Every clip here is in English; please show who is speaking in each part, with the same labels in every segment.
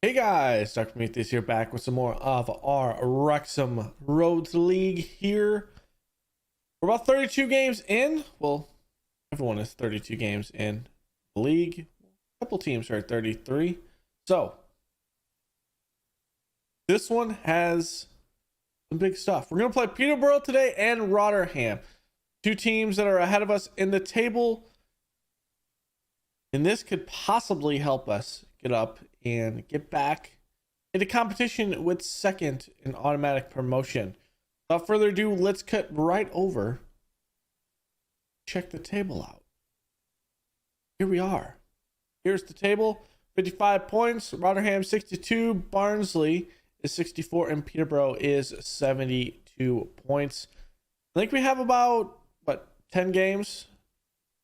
Speaker 1: Hey guys, Dr. Prometheus here, back with some more of our Wrexham Roads League here. We're about 32 games in. Well, everyone is 32 games in the league. A couple teams are at 33. So, this one has some big stuff. We're going to play Peterborough today and Rotherham. Two teams that are ahead of us in the table. And this could possibly help us get up and get back into competition with second in automatic promotion. Without further ado, let's cut right over. Check the table out. Here we are. Here's the table. 55 points. Rotherham 62. Barnsley is 64. And Peterborough is 72 points. I think we have about, 10 games?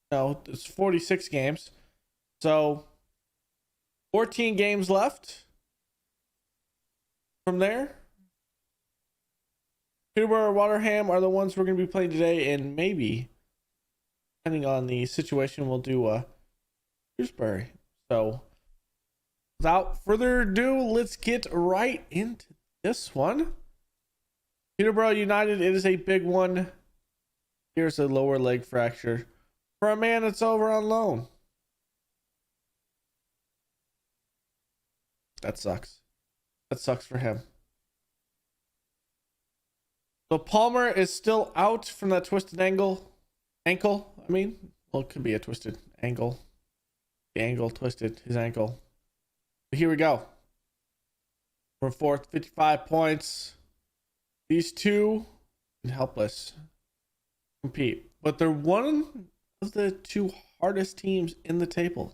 Speaker 1: No, it's 46 games. So 14 games left from there. Peterborough or Rotherham are the ones we're going to be playing today, and maybe, depending on the situation, we'll do Shrewsbury. So, without further ado, let's get right into this one. Peterborough United, it is a big one. Here's a lower leg fracture for a man that's over on loan. That sucks. That sucks for him. So Palmer is still out from that twisted ankle. Well, it could be a twisted ankle. The ankle twisted his ankle. But here we go. We're fourth, 55 points. These two can helpless compete, but they're one of the two hardest teams in the table.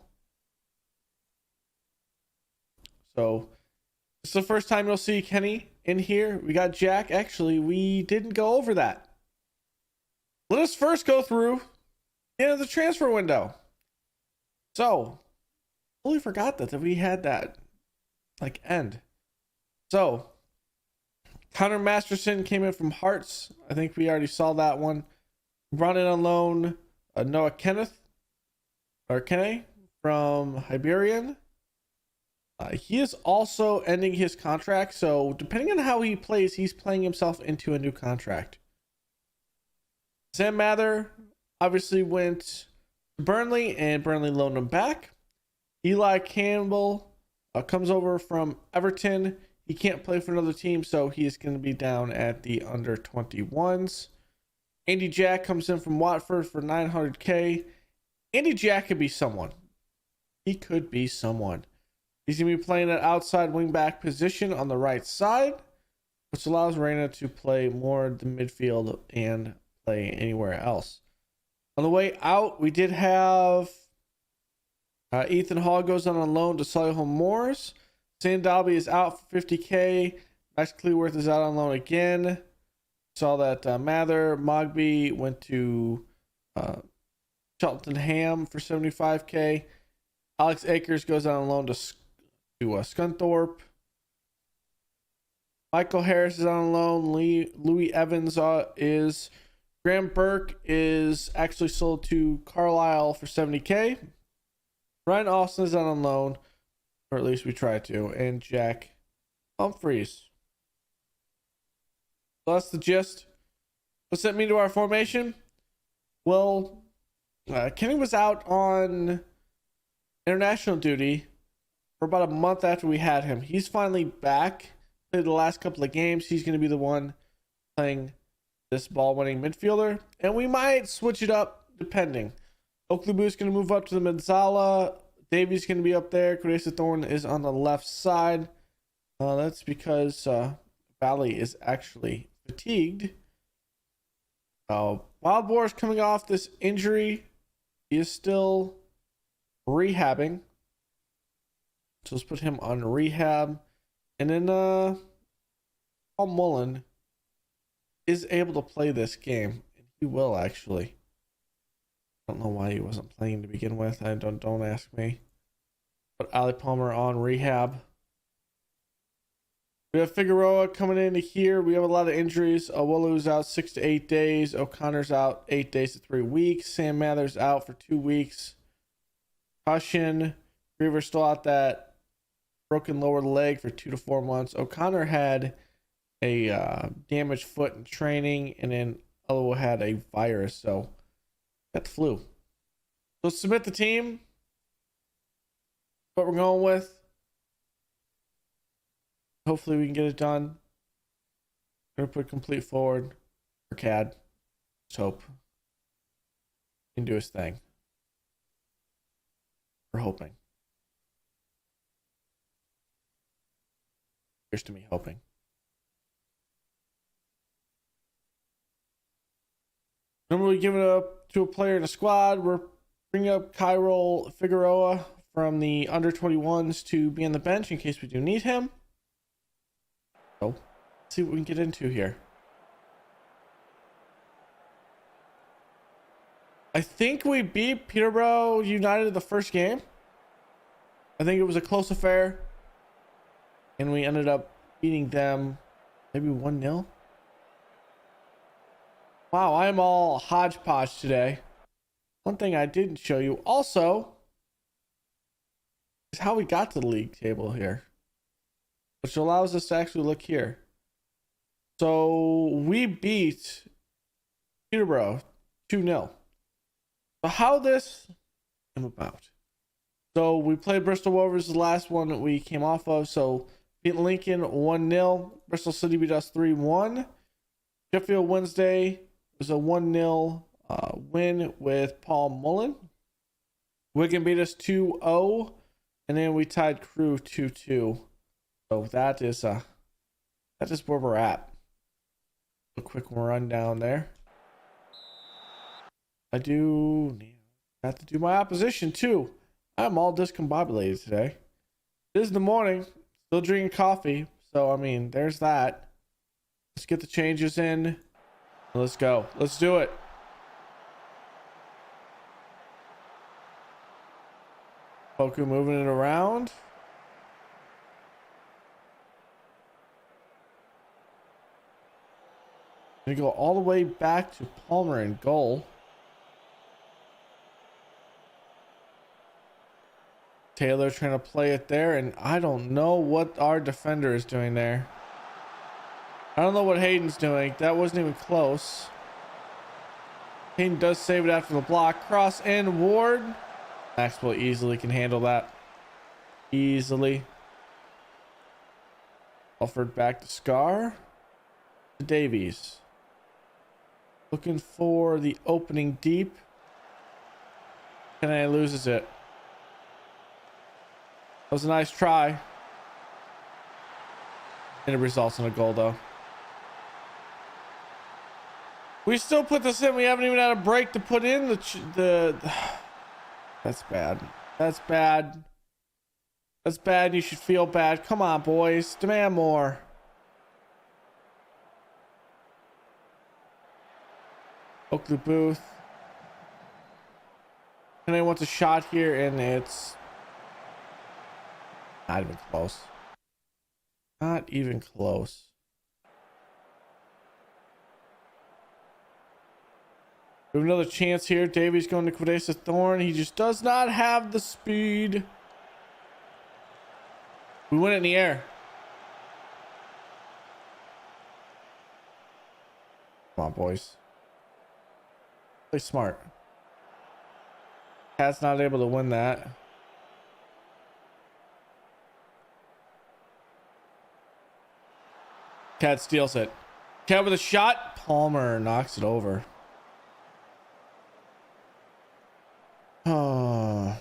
Speaker 1: So this is the first time you'll see Kenny in here. We got Jack. Actually, we didn't go over that. Let us first go through the end of the transfer window. So, totally forgot that we had that end. So, Connor Masterson came in from Hearts. I think we already saw that one. Brought in on loan Noah Kenney from Hibernian. He is also ending his contract, so depending on how he plays, he's playing himself into a new contract. Sam Mather obviously went to Burnley, and Burnley loaned him back. Eli Campbell comes over from Everton. He can't play for another team, so he's going to be down at the under 21s. Andy Jack comes in from Watford for $900K. Andy Jack could be someone. He could be someone. He's going to be playing an outside wing-back position on the right side, which allows Reina to play more the midfield and play anywhere else. On the way out, we did have Ethan Hall goes on loan to Solihull Moors. Sam Dalby is out for $50K. Max Cleworth is out on loan again. Saw that Mather Mogby went to Cheltenham for $75K. Alex Akers goes on loan to Scunthorpe. Michael Harris is on loan. Louis Evans is. Graham Burke is actually sold to Carlisle for $70K. Ryan Austin is on loan, or at least we try to. And Jack Humphreys. So that's the gist. What's that mean to our formation? Well, Kenny was out on international duty for about a month after we had him. He's finally back. Played the last couple of games. He's going to be the one playing this ball-winning midfielder. And we might switch it up depending. Oakley Boo's going to move up to the Menzala. Davies going to be up there. Carissa Thorne is on the left side. That's because Valley is actually fatigued. Wild Boar is coming off this injury. He is still rehabbing. So let's put him on rehab. And then Paul Mullen is able to play this game. And he will actually. I don't know why he wasn't playing to begin with. Don't ask me. But Ali Palmer on rehab. We have Figueroa coming into here. We have a lot of injuries. Owolu's out 6 to 8 days. O'Connor's out 8 days to 3 weeks. Sam Mather's out for 2 weeks. Hushin, Griever's still out that broken lower leg for 2 to 4 months. O'Connor had a damaged foot in training, and then Olo had a virus, so got the flu. So submit the team. What we're going with. Hopefully we can get it done. Gonna put complete forward for CAD. Let's hope he can do his thing. We're hoping. Here's to me hoping. Normally give it up to a player in a squad. We're bringing up Kyrol Figueroa from the under 21s to be on the bench in case we do need him. So let's see what we can get into here. I think we beat Peterborough United the first game. I think it was a close affair, and we ended up beating them maybe 1-0. Wow, I'm all hodgepodge today. One thing I didn't show you also is how we got to the league table here, which allows us to actually look here. So we beat Peterborough 2-0. So how this came about. So we played Bristol Rovers, the last one that we came off of. So beat Lincoln 1-0. Bristol City beat us 3-1. Sheffield Wednesday was a 1-0 win with Paul Mullen. Wigan beat us 2-0. And then we tied Crew 2-2. So that is where we're at. A quick run down there. I do have to do my opposition too. I'm all discombobulated today. It is the morning, still drinking coffee. So, I mean, there's that. Let's get the changes in. Let's go. Let's do it. Poku moving it around. Gonna go all the way back to Palmer in goal. Taylor trying to play it there, and I don't know what our defender is doing there. I don't know what Hayden's doing. That wasn't even close. Hayden does save it after the block. Cross in Ward. Maxwell easily can handle that. Easily. Offered back to Scar. To Davies. Looking for the opening deep. And loses it. That was a nice try. And it results in a goal though. We still put this in. We haven't even had a break to put in the That's bad. That's bad. That's bad. You should feel bad. Come on, boys. Demand more. Oakley Booth. And then wants a shot here, and it's not even close. Not even close. We have another chance here. Davies going to Quidesa Thorne. He just does not have the speed. We win it in the air. Come on, boys. Play smart. Cat's not able to win that. Cat steals it. Cat with a shot. Palmer knocks it over. Oh.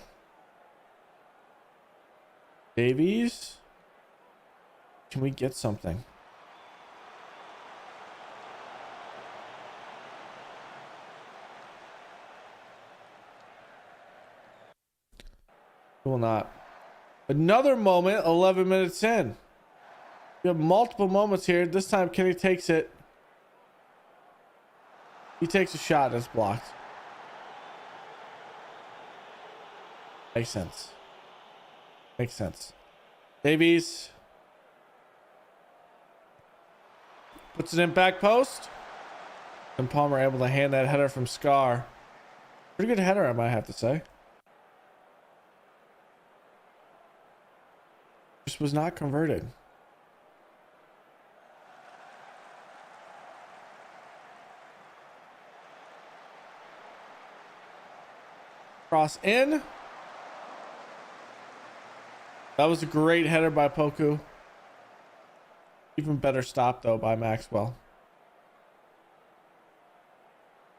Speaker 1: Davies? Can we get something? Will not. Another moment, 11 minutes in. We have multiple moments here. This time Kenny takes it. He takes a shot that's blocked. Makes sense. Makes sense. Davies puts it in back post. And Palmer able to hand that header from Scar. Pretty good header, I might have to say. just was not converted. Cross in. That was a great header by Poku. Even better stop though by Maxwell.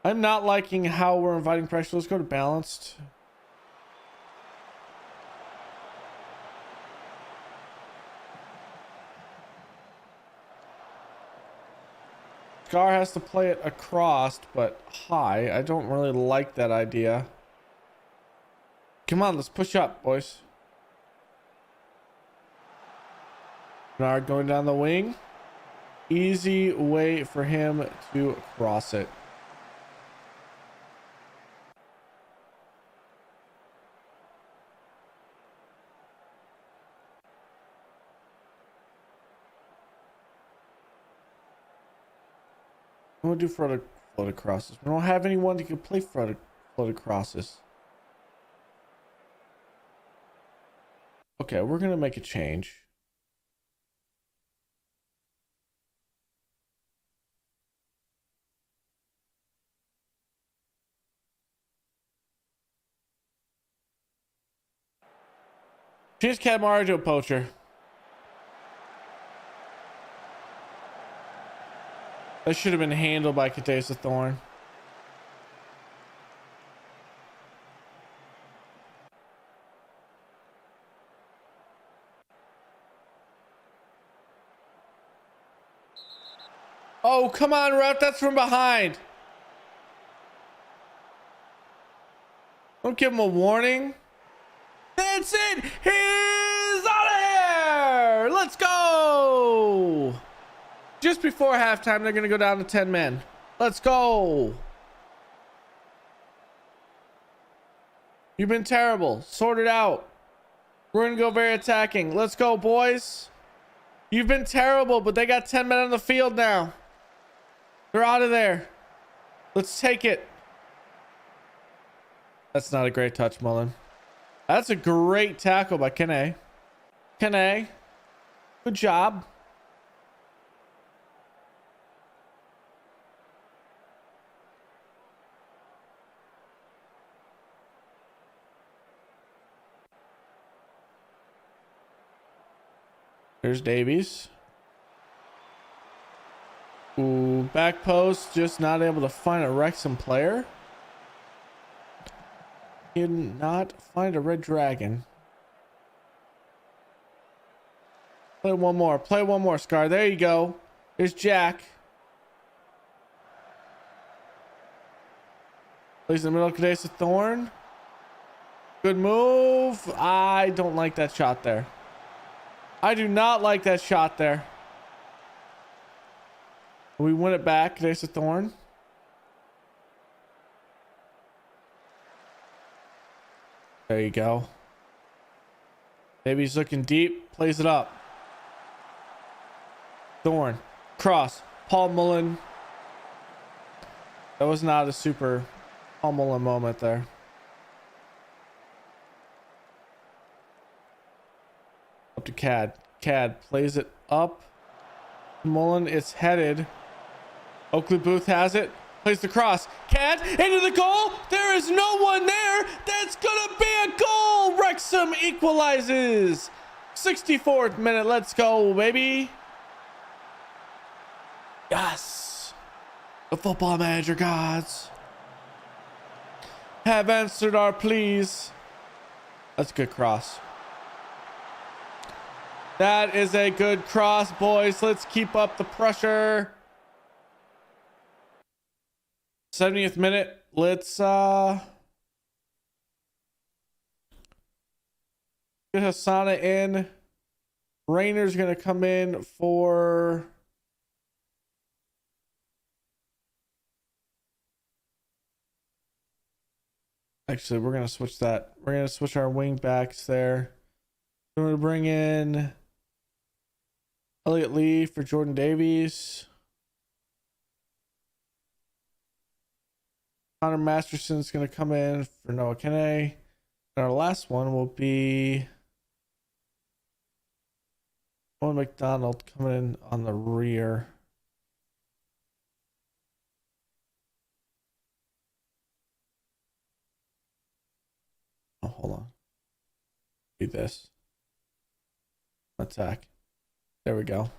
Speaker 1: I'm not liking how we're inviting pressure. Let's go to balanced. Scar has to play it across, but high. I don't really like that idea. Come on, let's push up, boys. Bernard going down the wing. Easy way for him to cross it. I'm gonna do floated crosses. We don't have anyone that can play floated crosses. Okay, we're gonna make a change. Change Kadmara to a poacher. That should have been handled by Katesa Thorn. Oh, come on, ref. That's from behind. Don't give him a warning. That's it. He's out of here. Let's go. Just before halftime, they're going to go down to 10 men. Let's go. You've been terrible. Sort it out. We're going to go very attacking. Let's go, boys. You've been terrible, but they got 10 men on the field now. They're out of there. Let's take it. That's not a great touch, Mullen. That's a great tackle by Kene. Kene. Good job. There's Davies. Ooh, back post, just not able to find a Wrexham player. Did not find a red dragon. Play one more. Play one more, Scar. There you go. There's Jack. Plays in the middle of Kadesa Thorn. Good move. I don't like that shot there. I do not like that shot there. We win it back. Kadesa Thorn. There you go. Maybe he's looking deep. Plays it up. Thorn. Cross. Paul Mullen. That was not a super Paul Mullen moment there. Up to Cad. Cad plays it up. Mullen, it's headed. Oakley Booth has it. Plays the cross. Cad into the goal. There is no one there. That's gonna be a goal. Wrexham equalizes. 64th minute. Let's go, baby. Yes. The football manager gods have answered our pleas. That's a good cross. That is a good cross, boys. Let's keep up the pressure. 70th minute. Let's get Hassana in. Rainer's gonna come in for actually we're gonna switch that. We're gonna switch our wing backs there. We're gonna bring in Elliot Lee for Jordan Davies. Connor Masterson's going to come in for Noah Kene. And our last one will be Owen McDonald coming in on the rear. Oh, hold on. Do this. Attack. There we go.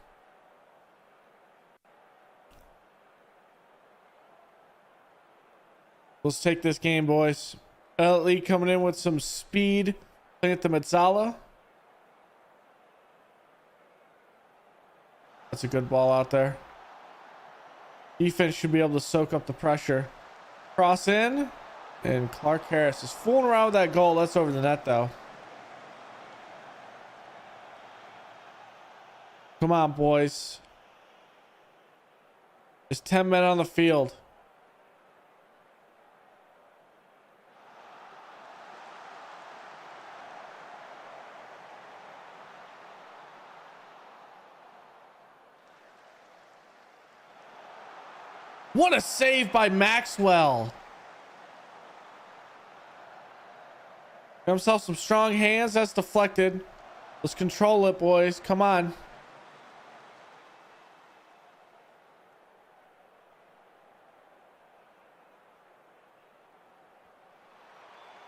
Speaker 1: Let's take this game, boys. Elite coming in with some speed. Playing at the Mezzala. That's a good ball out there. Defense should be able to soak up the pressure. Cross in. And Clark Harris is fooling around with that goal. That's over the net, though. Come on, boys. There's 10 men on the field. What a save by Maxwell. Got himself some strong hands. That's deflected. Let's control it, boys. Come on.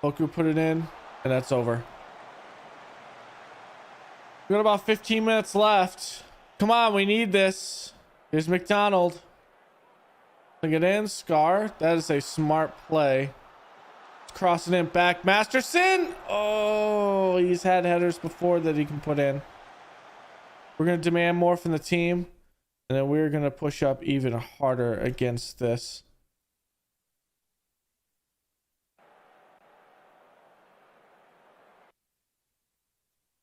Speaker 1: Boku put it in, and that's over. We got about 15 minutes left. Come on, we need this. Here's McDonald. Bring it in, Scar. That is a smart play. Crossing it back. Masterson. Oh, he's had headers before that he can put in. We're going to demand more from the team. And then we're going to push up even harder against this.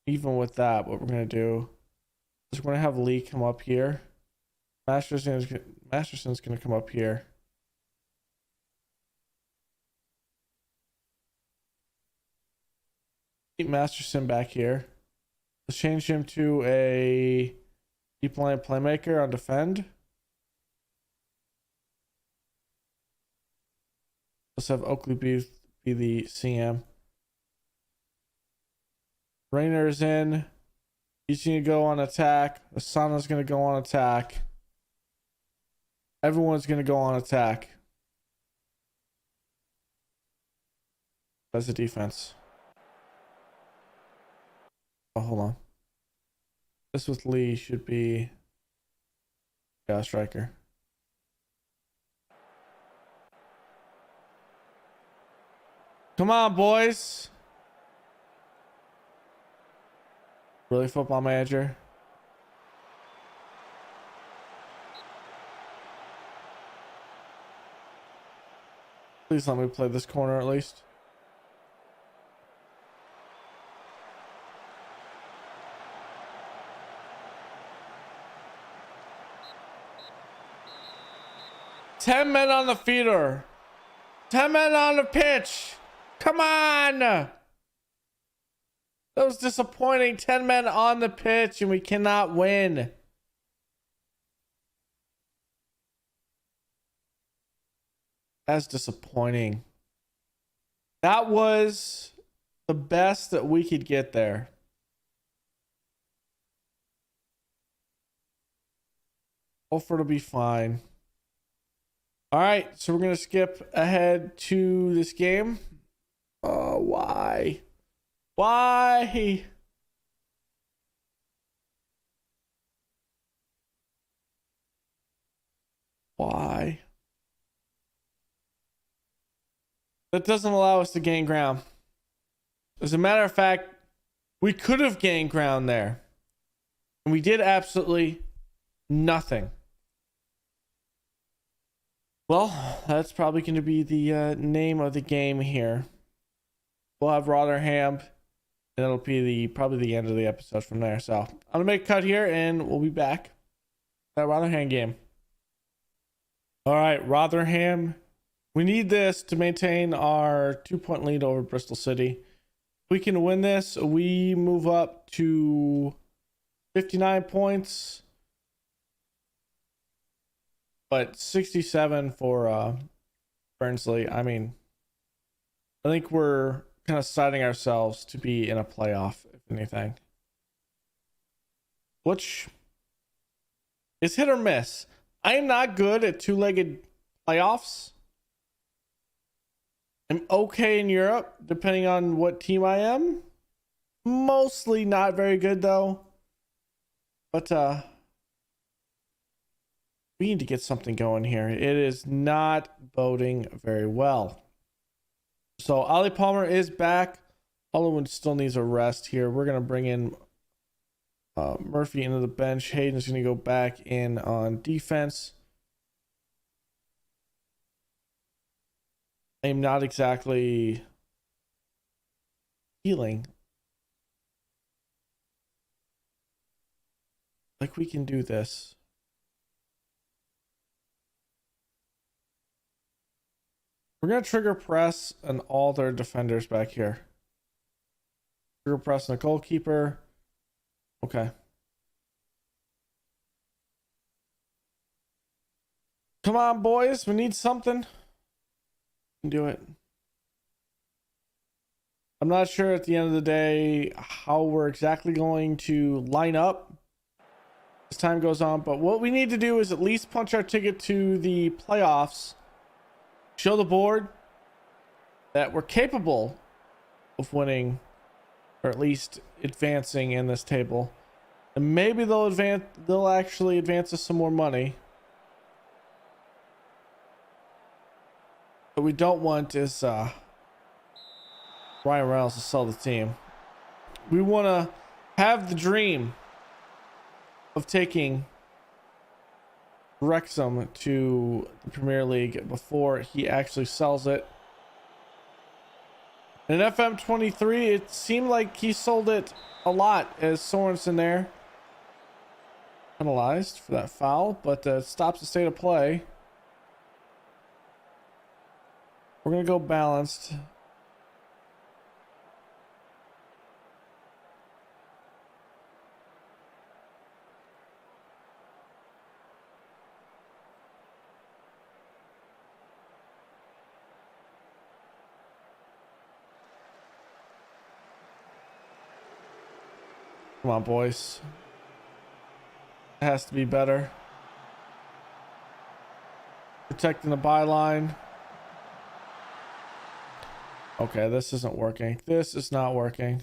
Speaker 1: Even with that, what we're going to do is we're going to have Lee come up here. Masterson's going to come up here. Keep Masterson back here. Let's change him to a deep line playmaker on defend. Let's have Oakley be the CM. Rayner's in. He's going to go on attack. Asana's going to go on attack. Everyone's going to go on attack. That's the defense. Oh, hold on. This with Lee should be striker. Come on, boys. Really, Football Manager? Please let me play this corner at least. Ten men on the feeder. 10 men on the pitch. Come on. That was disappointing. 10 men on the pitch and we cannot win. That's disappointing. That was the best that we could get there. Hopefully it'll be fine. All right, so we're going to skip ahead to this game. Oh, why? Why? Why? That doesn't allow us to gain ground. As a matter of fact, we could have gained ground there. And we did absolutely nothing. Well, that's probably going to be the name of the game here. We'll have Rotherham, and it'll be probably the end of the episode from there. So I'm going to make a cut here, and we'll be back. That Rotherham game. All right, Rotherham. We need this to maintain our 2-point lead over Bristol City. If we can win this, we move up to 59 points. But 67 for Burnsley. I mean, I think we're kind of setting ourselves to be in a playoff, if anything. which is hit or miss. I am not good at two-legged playoffs. I'm okay in Europe, depending on what team I am. Mostly not very good though. But we need to get something going here. It is not boding very well. So Ali Palmer is back. Hollywood still needs a rest here. We're going to bring in Murphy into the bench. Hayden's going to go back in on defense. I'm not exactly feeling like we can do this. We're going to trigger press on all their defenders back here. Trigger press on the goalkeeper. Okay. Come on, boys. We need something. We can do it. I'm not sure at the end of the day how we're exactly going to line up as time goes on, but what we need to do is at least punch our ticket to the playoffs. Show the board that we're capable of winning, or at least advancing in this table. And maybe they'll actually advance us some more money. What we don't want is Ryan Reynolds to sell the team. We want to have the dream of taking Wrexham to the Premier League before he actually sells it. In FM23, it seemed like he sold it a lot as Sorensen there. Penalized for that foul, but stops the state of play. We're going to go balanced. Come on, boys. It has to be better. Protecting the byline. Okay, this isn't working. This is not working.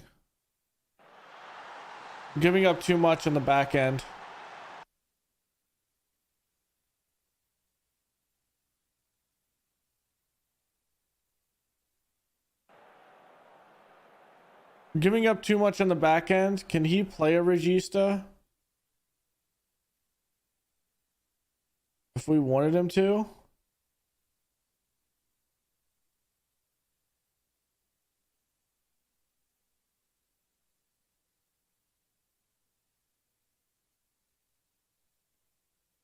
Speaker 1: I'm giving up too much on the back end. I'm giving up too much on the back end. Can he play a Regista? If we wanted him to.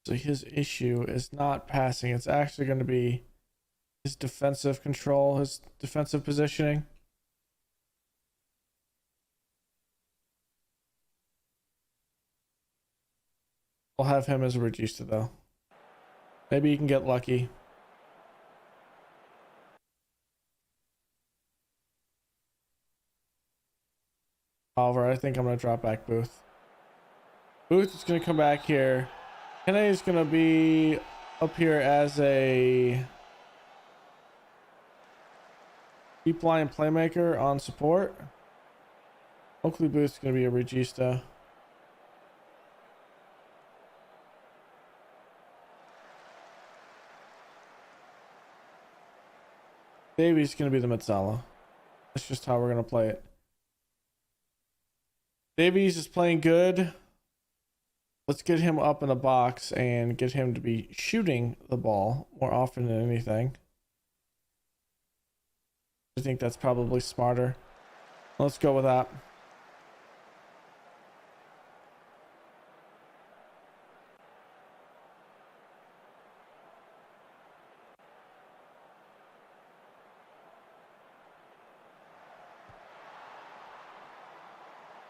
Speaker 1: So his issue is not passing. It's actually going to be his defensive control, his defensive positioning. I'll have him as a Regista though. Maybe you can get lucky. However, I think I'm going to drop back Booth. Booth is going to come back here. Kenne is going to be up here as a deep line playmaker on support. Oakley Booth is going to be a Regista. Davies going to be the Metzala. That's just how we're going to play it. Davies is playing good. Let's get him up in the box and get him to be shooting the ball more often than anything. I think that's probably smarter. Let's go with that.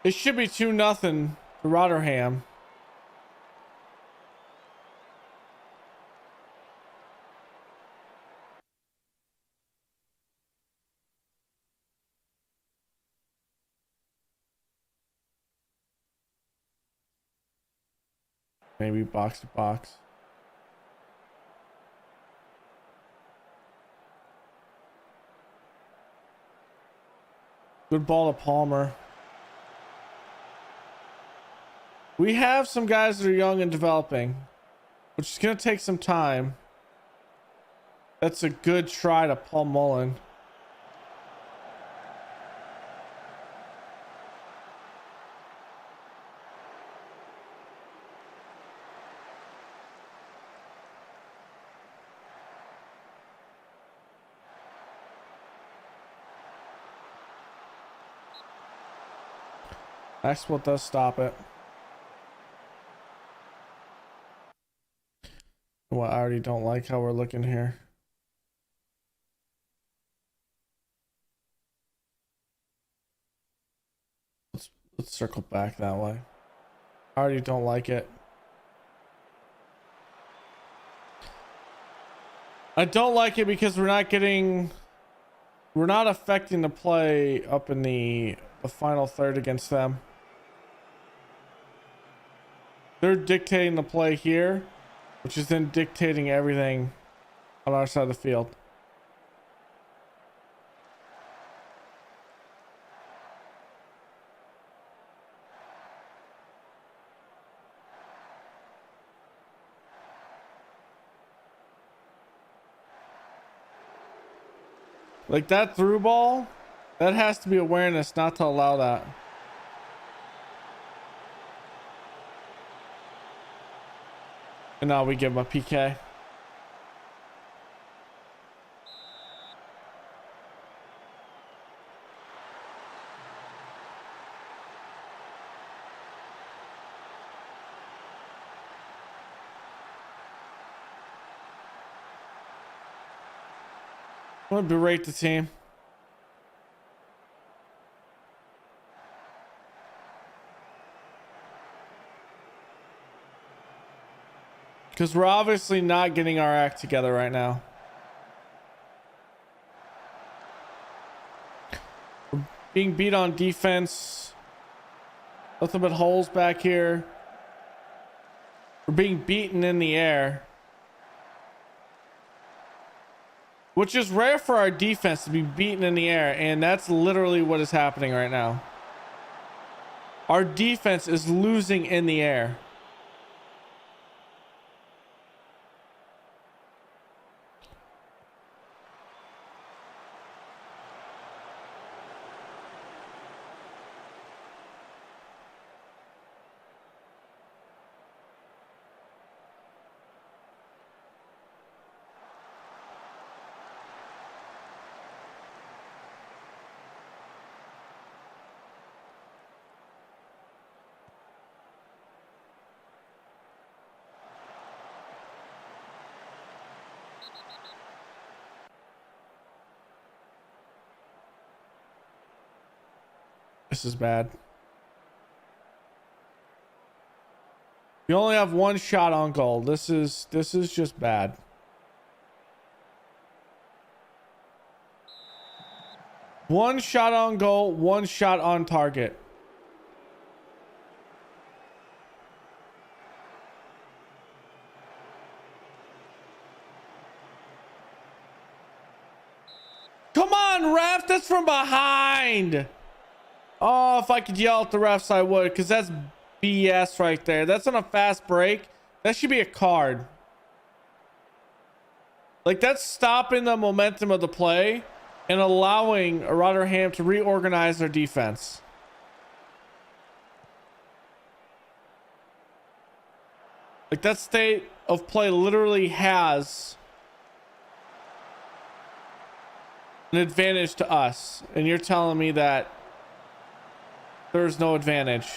Speaker 1: It should be 2-0 to Rotherham. Maybe box to box. Good ball to Palmer. We have some guys that are young and developing, which is going to take some time. That's a good try to Paul Mullen. Maxwell does stop it. Well, I already don't like how we're looking here. Let's circle back that way. I already don't like it. I don't like it because we're not affecting the play up in the final third against them. They're dictating the play here, which is then dictating everything on our side of the field. Like that through ball, that has to be awareness not to allow that. And now we give him a PK. I'm gonna berate the team. Because we're obviously not getting our act together right now. We're being beat on defense. Nothing but holes back here. We're being beaten in the air. Which is rare for our defense to be beaten in the air. And that's literally what is happening right now. Our defense is losing in the air. This is bad. You only have one shot on goal. This is just bad. One shot on goal, one shot on target. Come on, ref, that's from behind. Oh, if I could yell at the refs, I would, because that's BS right there. That's on a fast break. That should be a card. Like, that's stopping the momentum of the play and allowing Rotherham to reorganize their defense. Like, that state of play literally has an advantage to us. And you're telling me that there's no advantage.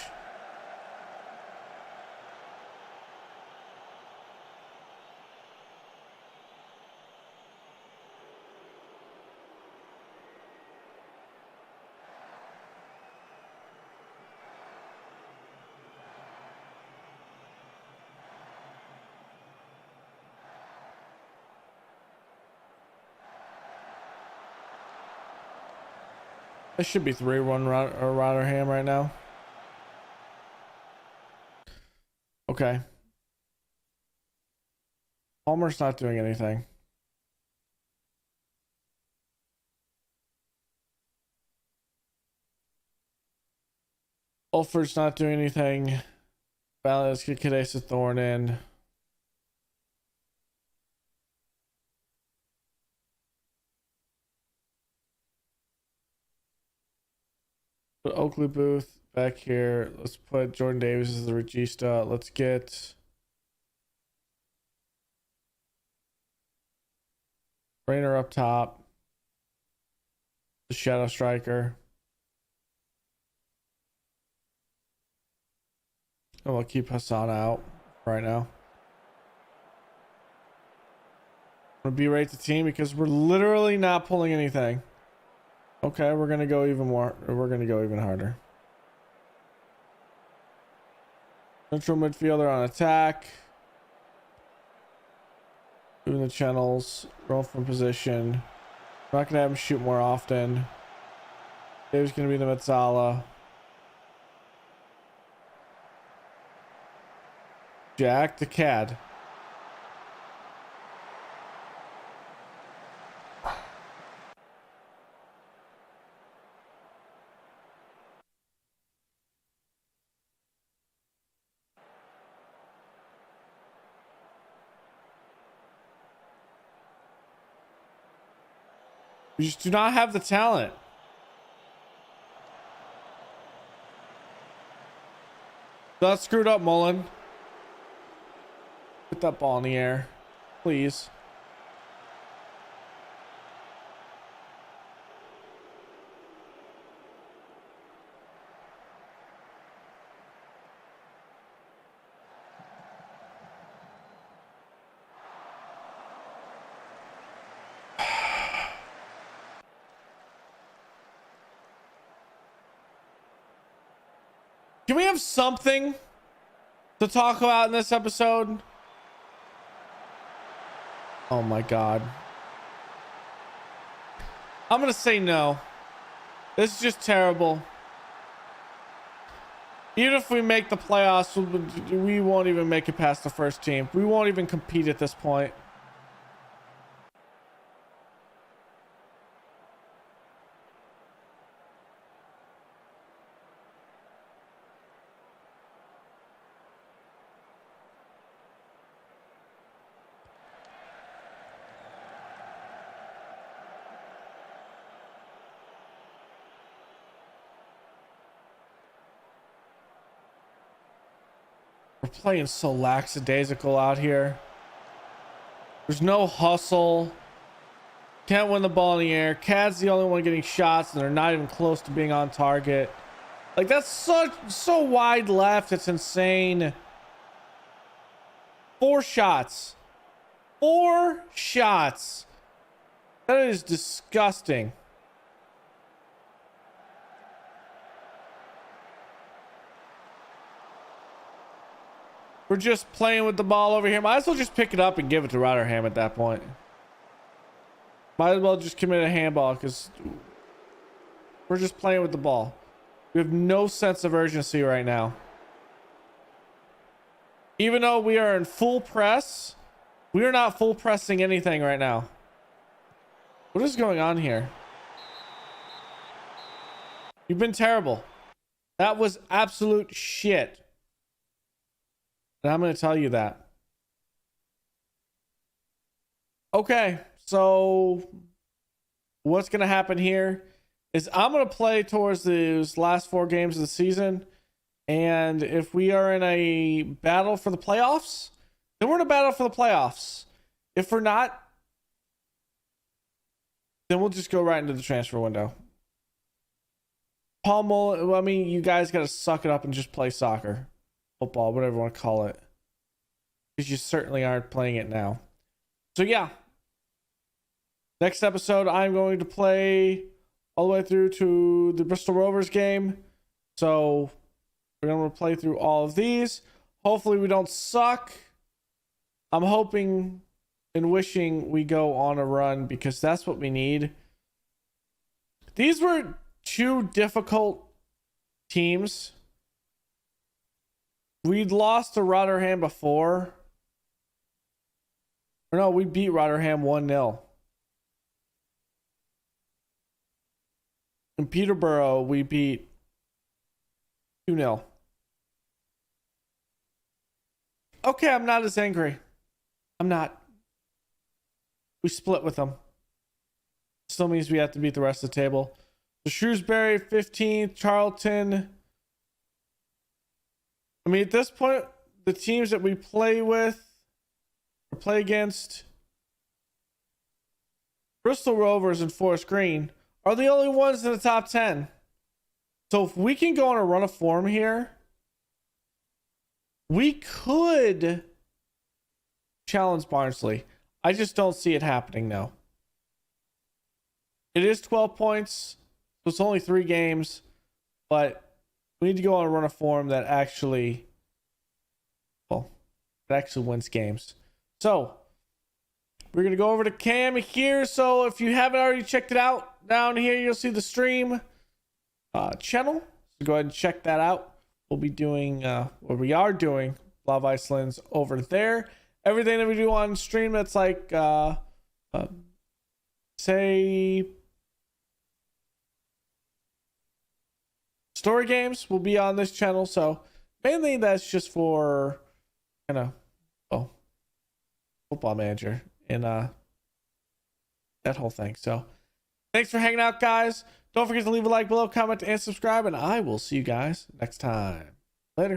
Speaker 1: It should be 3-1 Rotherham right now. Okay. Palmer's not doing anything. Ulford's not doing anything. Let's get Kadesa Thorn in. Put Oakley Booth back here. Let's put Jordan Davis as the regista. Let's get Rainer up top. The shadow striker. And we'll keep Hassan out right now. I'm gonna berate the team because we're literally not pulling anything. Okay, we're gonna go even more. We're gonna go even harder. Central midfielder on attack. Doing the channels. Roll from position. We're not gonna have him shoot more often. Dave's gonna be the Metzala. Jack the Cad. We just do not have the talent. That screwed up, Mullen. Put that ball in the air, please. Can we have something to talk about in this episode? Oh my God. I'm gonna say no. This is just terrible. Even if we make the playoffs, we won't even make it past the first team. We won't even compete at this point. We're playing so lackadaisical out here. There's no hustle. Can't win the ball in the air. Cad's the only one getting shots, and they're not even close to being on target. Like, that's so wide left. It's insane. 4 shots. 4 shots. That is disgusting. We're just playing with the ball over here. Might as well just pick it up and give it to Rotherham at that point. Might as well just commit a handball because we're just playing with the ball. We have no sense of urgency right now. Even though we are in full press, we are not full pressing anything right now. What is going on here? You've been terrible. That was absolute shit. And I'm going to tell you that. Okay, so what's going to happen here is I'm going to play towards those last 4 games of the season. And if we are in a battle for the playoffs, then we're in a battle for the playoffs. If we're not, then we'll just go right into the transfer window. Paul Mullen, I mean, you guys got to suck it up and just play soccer. Football, whatever you want to call it, because you certainly aren't playing it now. So yeah, next episode I'm going to play all the way through to the Bristol Rovers game. So we're going to play through all of these. Hopefully we don't suck. I'm hoping and wishing we go on a run because that's what we need. These were 2 difficult teams. We'd lost to Rotherham before. Or no, we beat Rotherham 1-0. In Peterborough, we beat 2-0. Okay, I'm not as angry. I'm not. We split with them. Still means we have to beat the rest of the table. So Shrewsbury 15th, Charlton. I mean, at this point, the teams that we play with or play against, Bristol Rovers and Forest Green, are the only ones in the top 10. So if we can go on a run of form here, we could challenge Barnsley. I just don't see it happening now. It is 12 points, so it's only 3 games, but we need to go on a run of form that actually, well, that actually wins games. So we're going to go over to Cam here. So if you haven't already checked it out, down here you'll see the stream channel. So go ahead and check that out. We'll be doing, or we are doing, Love Iceland's over there. Everything that we do on stream that's like, say, story games will be on this channel. So mainly that's just for kind of, well, Football Manager and that whole thing. So thanks for hanging out, guys. Don't forget to leave a like below, comment, and subscribe, and I will see you guys next time. Later.